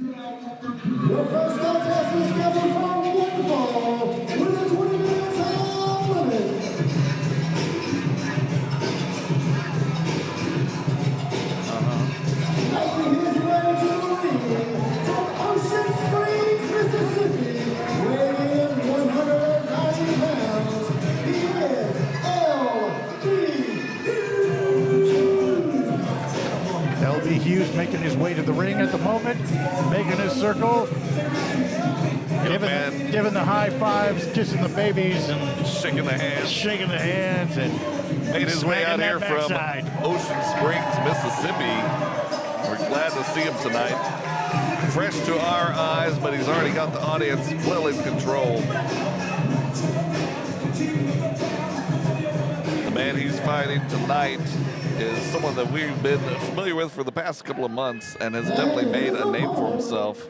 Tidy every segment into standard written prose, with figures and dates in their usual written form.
Your first contest is scheduled for one fall with a 20-minute time limit. Making his way to the ring from Ocean Springs, Mississippi, weighing in 190 pounds, he is LB Hughes making his way to the ring at the moment, making his circle, giving the high fives, kissing the babies, and shaking the hands, and made his way out here from backside. Ocean Springs, Mississippi. We're glad to see him tonight. Fresh to our eyes, but he's already got the audience well in control. The man he's fighting tonight is someone that we've been familiar with for the past couple of months and has definitely made a name for himself.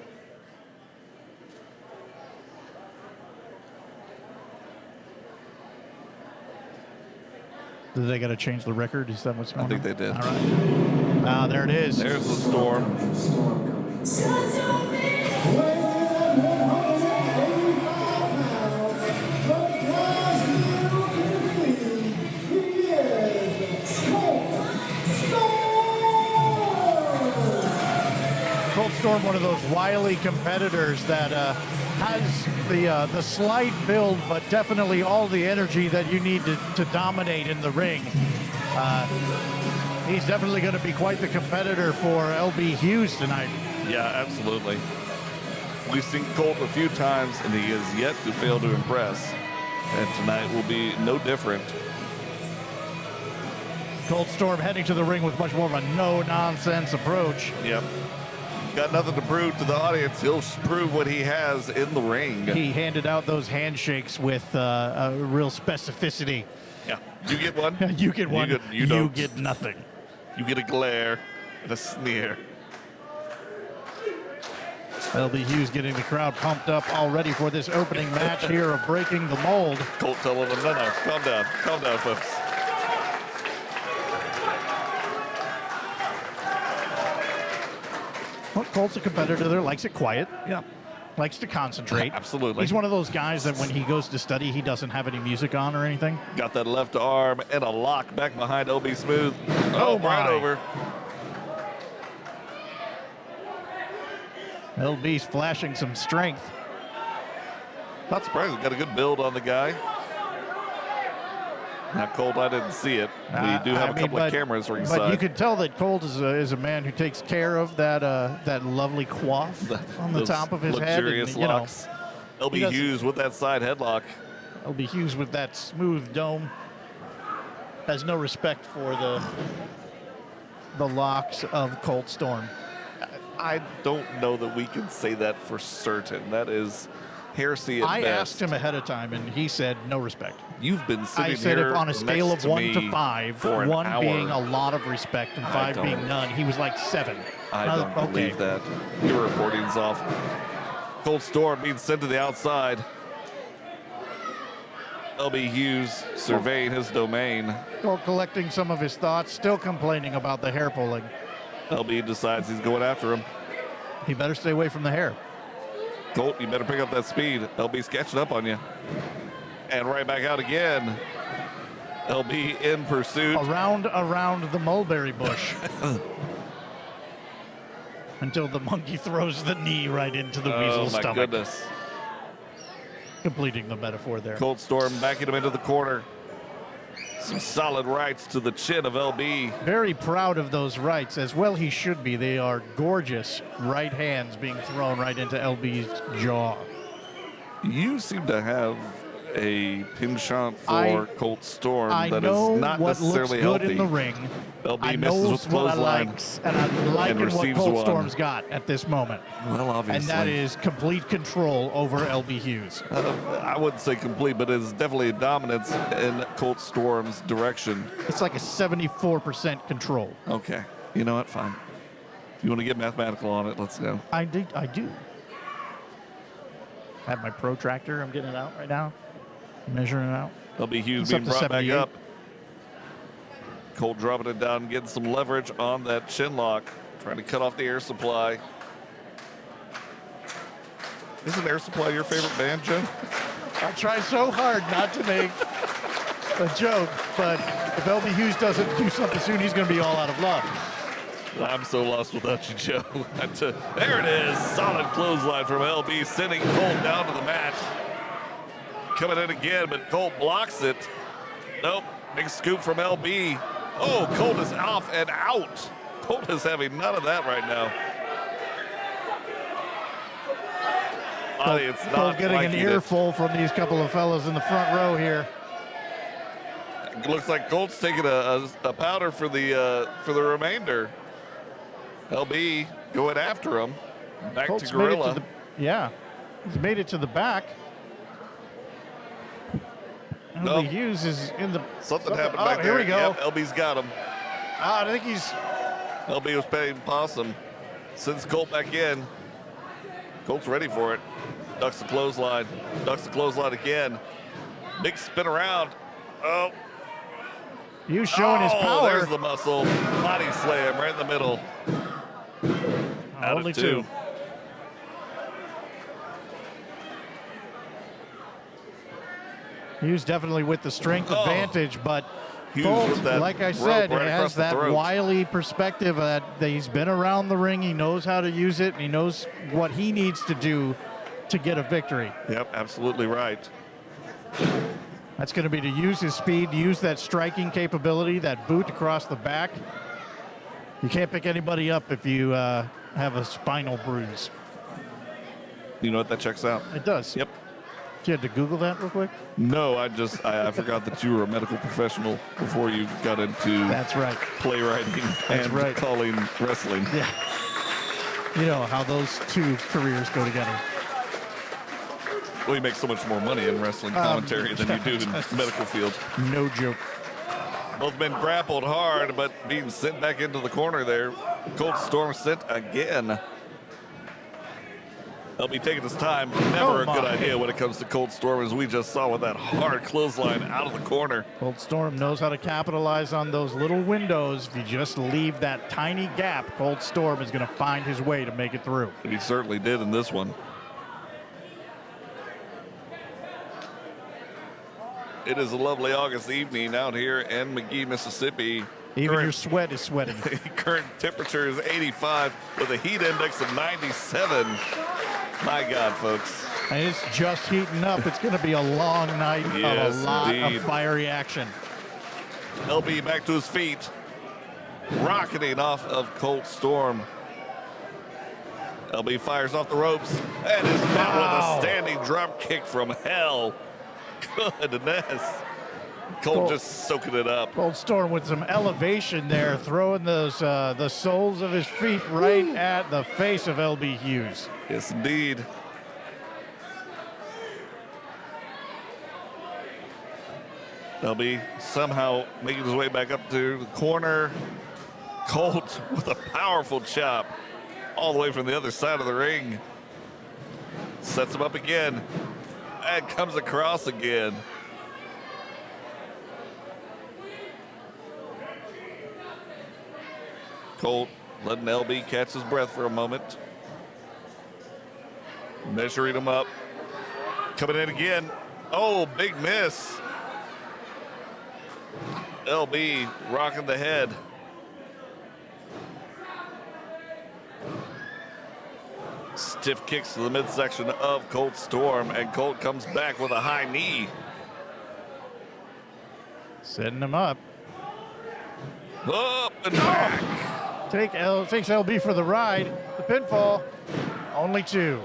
Did they got to change the record? Is that what's going on? I think they did. All right. Ah, there it is. There's the storm. Colt Storm, one of those wily competitors that has the slight build, but definitely all the energy that you need to dominate in the ring. He's definitely going to be quite the competitor for LB Hughes tonight. Yeah, absolutely. We've seen Colt a few times, and he has yet to fail to impress. And tonight will be no different. Colt Storm heading to the ring with much more of a no-nonsense approach. Yep. Got nothing to prove to the audience. He'll prove what he has in the ring. He handed out those handshakes with a real specificity. Yeah. You get one. You get one. You don't. Get nothing. You get a glare and a sneer. LB Hughes getting the crowd pumped up already for this opening match here of Breaking the Mold. Colt telling him, no, calm down, folks. Well, Colt's a competitor there, likes it quiet. Yeah. Likes to concentrate. Absolutely. He's one of those guys that when he goes to study, he doesn't have any music on or anything. Got that left arm and a lock back behind LB Smooth. Oh, right my. over. LB's flashing some strength. Not surprised. Got a good build on the guy. Now, Colt, I didn't see it. We do have a couple of cameras ringside. But you can tell that Colt is a man who takes care of that lovely coif on the top of his head. Luxurious locks. LB Hughes with that side headlock. LB Hughes with that smooth dome. Has no respect for the locks of Colt Storm. I don't know that we can say that for certain. That is heresy at best. I asked him ahead of time, and he said no respect. You've been sitting I said here if on a scale of 1 to 5, for an 1 hour. being a lot of respect and 5 being none, he was like 7. I don't believe that. Your reporting's off. Colt Storm being sent to the outside. LB Hughes surveying his domain. Well, collecting some of his thoughts, still complaining about the hair pulling. LB decides he's going after him. He better stay away from the hair. Colt, you better pick up that speed. LB's catching up on you. And right back out again. LB in pursuit. Around the mulberry bush. Until the monkey throws the knee right into the weasel's stomach. Oh, my goodness. Completing the metaphor there. Colt Storm backing him into the corner. Some solid rights to the chin of LB. Very proud of those rights, as well he should be. They are gorgeous right hands being thrown right into LB's jaw. You seem to have a penchant for Colt Storm that is not necessarily looks good healthy. in the ring. LB I misses know with the what I clothesline like, and I'm liking what receives Colt one. Storm's got at this moment. Well, obviously. And that is complete control over LB Hughes. I wouldn't say complete, but it is definitely a dominance in Colt Storm's direction. It's like a 74% control. Okay. You know what? Fine. If you want to get mathematical on it, let's go. I do. I have my protractor. I'm getting it out right now. Measuring it out. LB Hughes It's being up to brought back 78. up. Colt dropping it down, getting some leverage on that chin lock, trying to cut off the air supply. Isn't Air Supply your favorite band, Joe? I try so hard not to make a joke, but if LB Hughes doesn't do something soon, he's going to be all out of luck. I'm so lost without you, Joe. There it is. Solid clothesline from LB, sending Colt down to the mat. Coming in again, but Colt blocks it. Nope. Big scoop from LB. Oh, Colt is off and out. Colt is having none of that right now. Audience Colt not getting an liking it. earful from these couple of fellas in the front row here. It looks like Colt's taking a powder for the remainder. LB going after him. Back Colt's to Gorilla. Yeah, he's made it to the back. Nope. LB Hughes is in the... Something happened back there. Here we go. Yep, LB's got him. I think he's... LB was playing possum. Sends Colt back in. Colt's ready for it. Ducks the clothesline. Ducks the clothesline again. Big spin around. Oh. Hughes showing his power. There's the muscle. Body slam right in the middle. Out Only of two. Hughes definitely with the strength advantage, but Hughes Colt, with that like I rope said, right across has the that throat. wily perspective that he's been around the ring. He knows how to use it. And he knows what he needs to do to get a victory. Yep, absolutely right. That's going to be to use his speed, to use that striking capability, that boot across the back. You can't pick anybody up if you have a spinal bruise. You know what? That checks out. It does. Yep. You had to Google that real quick? No, I forgot that you were a medical professional before you got into That's right. playwriting and right. calling wrestling. Yeah. You know how those two careers go together. Well, you make so much more money in wrestling commentary than you do in the medical field. No joke. Both been grappled hard, but being sent back into the corner there. Colt Storm sent again. They'll be taking his time. Never a good idea when it comes to Colt Storm, as we just saw with that hard clothesline out of the corner. Colt Storm knows how to capitalize on those little windows. If you just leave that tiny gap, Colt Storm is going to find his way to make it through. And he certainly did in this one. It is a lovely August evening out here in McGee, Mississippi. Even your sweat is sweating. Current temperature is 85 with a heat index of 97. My God, folks. And it's just heating up. It's going to be a long night of a lot of fiery action. LB back to his feet. Rocketing off of Colt Storm. LB fires off the ropes and is met with a standing drop kick from hell. Goodness. Colt just soaking it up. Colt Storm with some elevation there, throwing those the soles of his feet right at the face of LB Hughes. Yes, indeed. LB somehow making his way back up to the corner. Colt with a powerful chop all the way from the other side of the ring. Sets him up again and comes across again. Colt letting LB catch his breath for a moment. Measuring him up. Coming in again. Oh, big miss. LB rocking the head. Stiff kicks to the midsection of Colt Storm, and Colt comes back with a high knee. Setting him up. Up and back. Takes LB for the ride. The pinfall. Only two.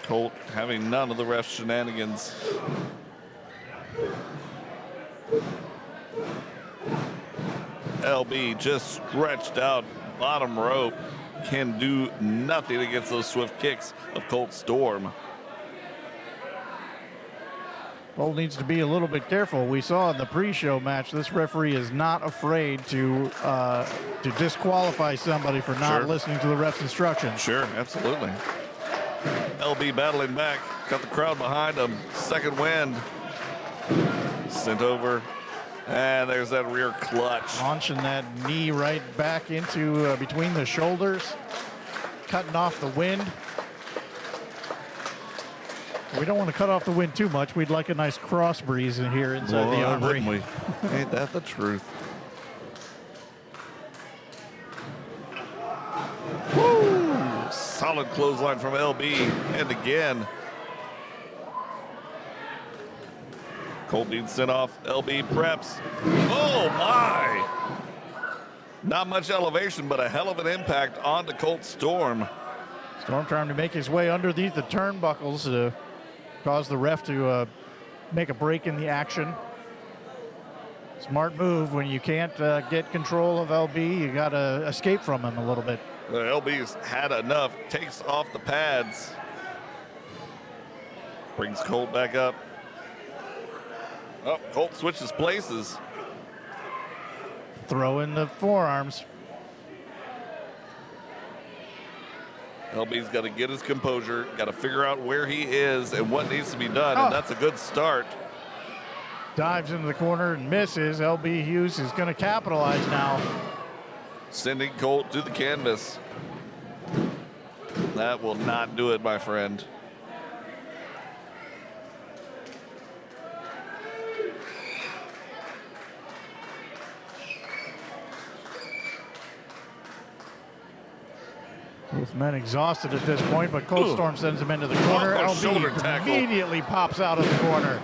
Colt having none of the ref's shenanigans. LB just stretched out bottom rope. Can do nothing against those swift kicks of Colt Storm. Colt needs to be a little bit careful. We saw in the pre-show match, this referee is not afraid to disqualify somebody for not listening to the ref's instructions. Sure, absolutely. LB battling back, got the crowd behind him. Second wind. Sent over And there's that rear clutch. Launching that knee right back into between the shoulders, cutting off the wind. We don't want to cut off the wind too much. We'd like a nice cross breeze in here inside the armory. Wouldn't we? Ain't that the truth? Woo! Solid clothesline from LB. And again. Colt being sent off. LB preps. Oh, my. Not much elevation, but a hell of an impact onto Colt Storm. Storm trying to make his way underneath the turnbuckles to cause the ref to make a break in the action. Smart move. When you can't get control of LB, you got to escape from him a little bit. LB's had enough. Takes off the pads. Brings Colt back up. Oh, Colt switches places. Throw in the forearms. LB's got to get his composure, got to figure out where he is and what needs to be done, and that's a good start. Dives into the corner and misses. LB Hughes is going to capitalize now. Sending Colt to the canvas. That will not do it, my friend. Both men exhausted at this point, but Colt Storm sends him into the corner. Shoulder LB tackle. immediately pops out of the corner.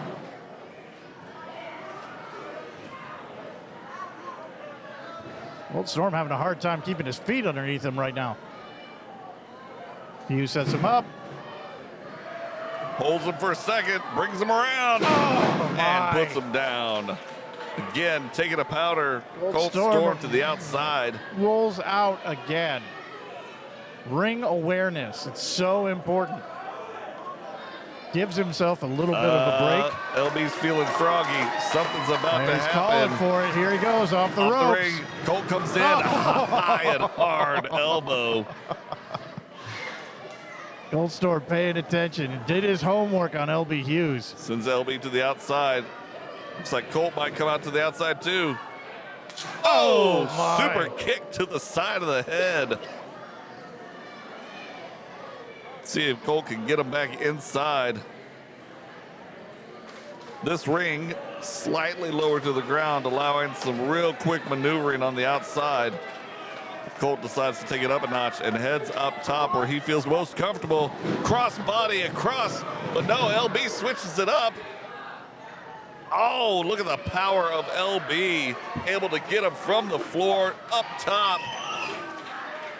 Colt Storm having a hard time keeping his feet underneath him right now. Hughes sets him up. Holds him for a second, brings him around, and puts him down. Again, taking a powder. Colt Storm to the outside. Rolls out again. Ring awareness. It's so important. Gives himself a little bit of a break. LB's feeling froggy. Something's about to He's happen. calling for it. Here he goes off the ropes. The ring. Colt comes in. High and hard elbow. Colt Storm paying attention. Did his homework on LB Hughes. Sends LB to the outside. Looks like Colt might come out to the outside too. Oh, my. Super kick to the side of the head. See if Colt can get him back inside. This ring slightly lower to the ground, allowing some real quick maneuvering on the outside. Colt decides to take it up a notch and heads up top where he feels most comfortable. Cross body across, but no, LB switches it up. Oh, look at the power of LB, able to get him from the floor up top.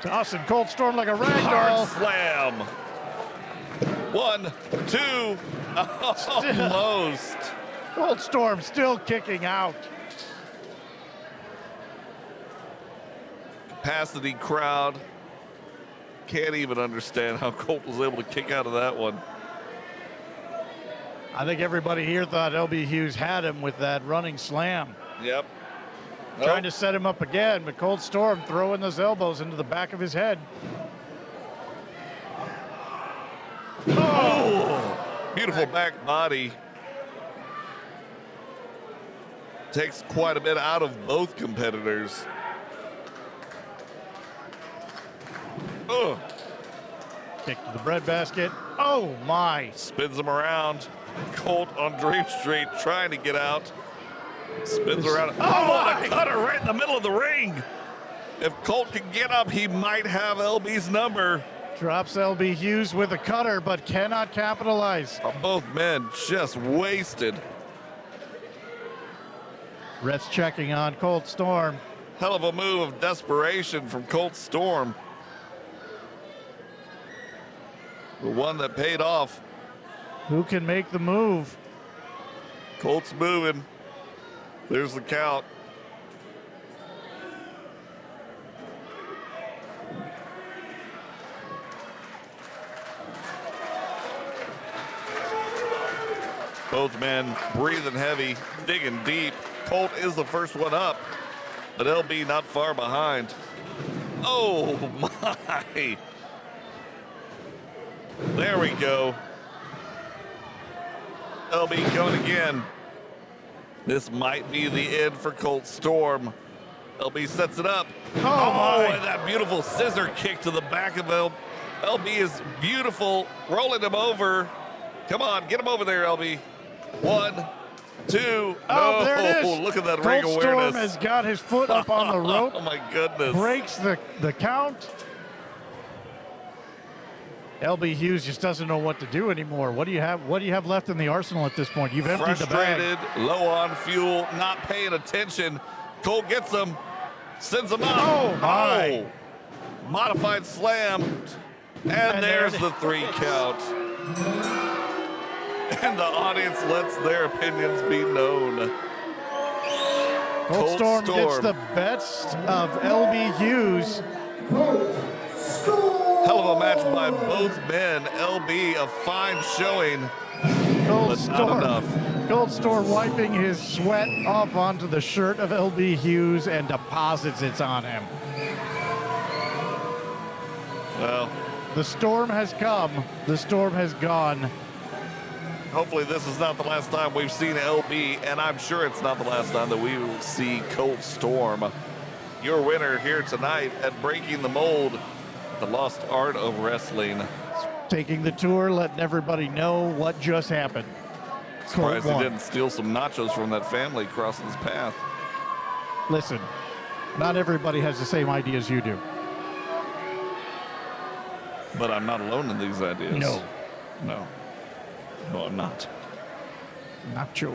Tossing Colt Storm like a Hard ragdoll. slam. 1, 2, almost. Colt Storm still kicking out. Capacity crowd. Can't even understand how Colt was able to kick out of that one. I think everybody here thought LB Hughes had him with that running slam. Yep. Trying to set him up again, but Colt Storm throwing those elbows into the back of his head. Oh! Beautiful back body. Takes quite a bit out of both competitors. Oh! Kick to the breadbasket. Oh my! Spins him around. Colt on Dream Street trying to get out. Spins around. Oh, the cutter right in the middle of the ring. If Colt can get up, he might have LB's number. Drops LB Hughes with a cutter, but cannot capitalize. Both men just wasted. Refs checking on Colt Storm. Hell of a move of desperation from Colt Storm. The one that paid off. Who can make the move? Colt's moving. There's the count. Both men breathing heavy, digging deep. Colt is the first one up, but LB not far behind. Oh my! There we go. LB coming again. This might be the end for Colt Storm. LB sets it up. Oh, my. And that beautiful scissor kick to the back of LB is beautiful. Rolling him over. Come on, get him over there, LB. 1, 2. Oh, no. there it is. Look at that Colt ring Storm awareness. has got his foot up on the rope. Oh, my goodness. Breaks the count. LB Hughes just doesn't know what to do anymore. What do you have left in the arsenal at this point? You've emptied the bag. Frustrated, low on fuel, not paying attention. Colt gets him, sends him up. Oh, my. Modified slam. And there's the 3 count. And the audience lets their opinions be known. Colt Storm gets the best of LB Hughes. Hell of a match by both men. LB, a fine showing, but not enough. Colt Storm wiping his sweat off onto the shirt of LB Hughes and deposits it on him. Well, the storm has come. The storm has gone. Hopefully this is not the last time we've seen LB, and I'm sure it's not the last time that we will see Colt Storm. Your winner here tonight at Breaking the Mold, the Lost Art of Wrestling. Taking the tour, letting everybody know what just happened. Surprised he didn't steal some nachos from that family crossing his path. Listen, not everybody has the same ideas you do. But I'm not alone in these ideas. No. No. No, I'm not. Nacho.